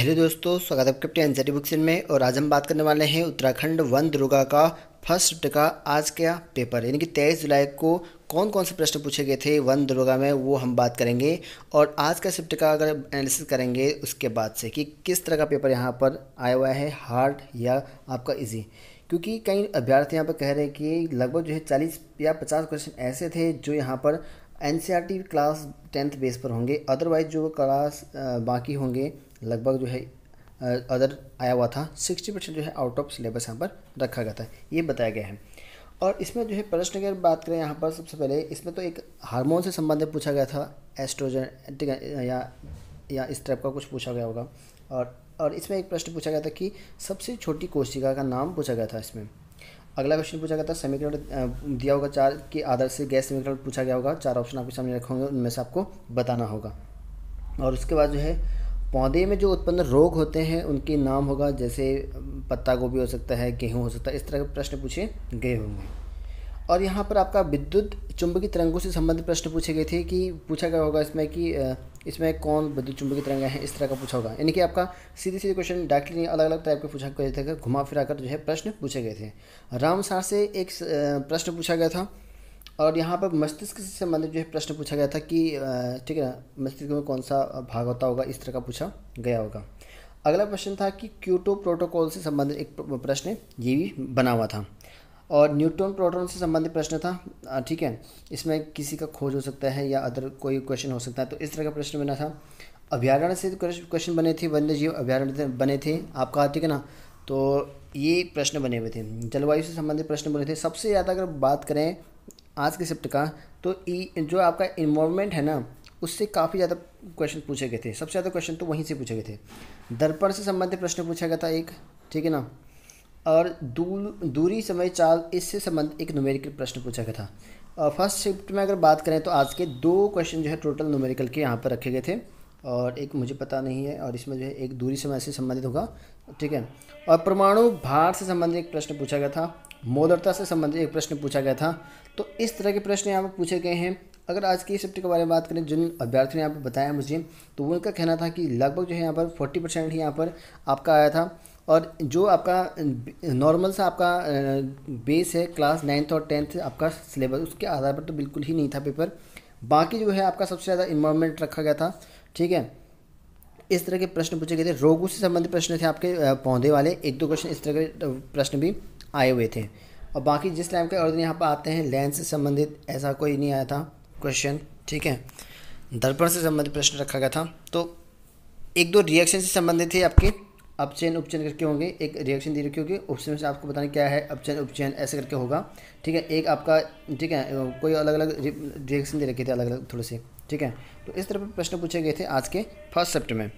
Hello दोस्तों, स्वागत है आपके एनसीईआरटी बुक में। और आज हम बात करने वाले हैं उत्तराखंड वन दुर्गा का फर्स्ट शिफ्ट का आज का पेपर यानी कि 23 जुलाई को कौन कौन से प्रश्न पूछे गए थे वन दुर्गा में, वो हम बात करेंगे। और आज का शिफ्ट का अगर एनालिसिस करेंगे उसके बाद से कि किस तरह का पेपर यहाँ पर आया हुआ है, हार्ड या आपका इजी। क्योंकि कई अभ्यर्थी यहाँ पर कह रहे हैं कि लगभग जो है 40 या 50 क्वेश्चन ऐसे थे जो यहाँ पर एनसीईआरटी क्लास 10th बेस पर होंगे, अदरवाइज जो क्लास बाकी होंगे लगभग जो है अदर आया हुआ था। 60% जो है आउट ऑफ सिलेबस यहाँ पर रखा गया था, ये बताया गया है। और इसमें जो है प्रश्न की अगर बात करें यहाँ पर सबसे पहले इसमें तो एक हार्मोन से संबंधित पूछा गया था, एस्ट्रोजन ठीक है, या इस टाइप का कुछ पूछा गया होगा। और इसमें एक प्रश्न पूछा गया था कि सबसे छोटी कोशिका का नाम पूछा गया था इसमें। अगला क्वेश्चन पूछा गया था समीकरण दिया होगा 4 के आधार से गैस समीकरण पूछा गया होगा। 4 ऑप्शन आपके सामने रखे होंगे, उनमें से आपको बताना होगा। और उसके बाद जो है पौधे में जो उत्पन्न रोग होते हैं उनके नाम होगा, जैसे पत्ता गोभी हो सकता है, गेहूँ हो सकता है, इस तरह के प्रश्न पूछे गए होंगे। और यहाँ पर आपका विद्युत चुंबकीय तरंगों से संबंधित प्रश्न पूछे गए थे कि पूछा गया होगा इसमें कि इसमें कौन विद्युत चुंबकीय तरंगें हैं, इस तरह का पूछा होगा। यानी कि आपका सीधे सीधे क्वेश्चन डायरेक्टली नहीं, अलग अलग टाइप के पूछा गए थे, घुमा फिरा कर जो है प्रश्न पूछे गए थे। रामसार से एक प्रश्न पूछा गया था। और यहाँ पर मस्तिष्क से संबंधित जो है प्रश्न पूछा गया था कि ठीक है ना, मस्तिष्क में कौन सा भाग होता होगा, इस तरह का पूछा गया होगा। अगला प्रश्न था कि क्योटो प्रोटोकॉल से संबंधित एक प्रश्न ये भी बना हुआ था। और न्यूट्रॉन प्रोटॉन से संबंधित प्रश्न था, ठीक है, इसमें किसी का खोज हो सकता है या अदर कोई क्वेश्चन हो सकता है, तो इस तरह का प्रश्न बना था। अभ्यारण्य से क्वेश्चन बने थे, वन्य जीव अभ्यारण्य बने थे आपका, ठीक है ना, तो ये प्रश्न बने हुए थे। जलवायु से संबंधित प्रश्न बने थे। सबसे ज़्यादा अगर बात करें आज के शिफ्ट का, तो जो आपका इन्वायरमेंट है ना, उससे काफ़ी ज़्यादा क्वेश्चन पूछे गए थे। सबसे ज़्यादा क्वेश्चन तो वहीं से पूछे गए थे। दर्पण से संबंधित प्रश्न पूछा गया था एक, ठीक है ना। और दूरी समय चाल, इससे संबंधित एक न्यूमेरिकल प्रश्न पूछा गया था। और फर्स्ट शिफ्ट में अगर बात करें तो आज के 2 क्वेश्चन जो है टोटल न्यूमेरिकल के यहाँ पर रखे गए थे, और एक मुझे पता नहीं है, और इसमें जो है एक दूरी समय से संबंधित होगा, ठीक है। और परमाणु भार से संबंधित एक प्रश्न पूछा गया था। मोदरता से संबंधित एक प्रश्न पूछा गया था। तो इस तरह के प्रश्न यहाँ पर पूछे गए हैं। अगर आज की शिफ्ट के बारे में बात करें, जिन अभ्यर्थियों ने यहाँ पर बताया मुझे, तो उनका कहना था कि लगभग जो है यहाँ पर 40% ही यहाँ पर आपका आया था। और जो आपका नॉर्मल सा आपका बेस है क्लास 9th और 10th आपका सिलेबस, उसके आधार पर तो बिल्कुल ही नहीं था पेपर। बाकी जो है आपका सबसे ज़्यादा इन्वायरमेंट रखा गया था, ठीक है। इस तरह के प्रश्न पूछे गए थे। रोगों से संबंधित प्रश्न थे आपके, पौधे वाले 1-2 क्वेश्चन इस तरह के प्रश्न भी आए हुए थे। और बाकी जिस टाइम के और यहाँ पर आते हैं लेंस से संबंधित ऐसा कोई नहीं आया था क्वेश्चन, ठीक है। दर्पण से संबंधित प्रश्न रखा गया था। तो 1-2 रिएक्शन से संबंधित थे आपके, अपचयन उपचयन करके होंगे। एक रिएक्शन दी रखी होगी, उपचयन से आपको बताना क्या है, अपचयन उपचयन ऐसे करके होगा, ठीक है। एक आपका, ठीक है, कोई अलग अलग रिएक्शन दे रखे थे अलग अलग थोड़े से, ठीक है। तो इस तरह के प्रश्न पूछे गए थे आज के फर्स्ट शिफ्ट में।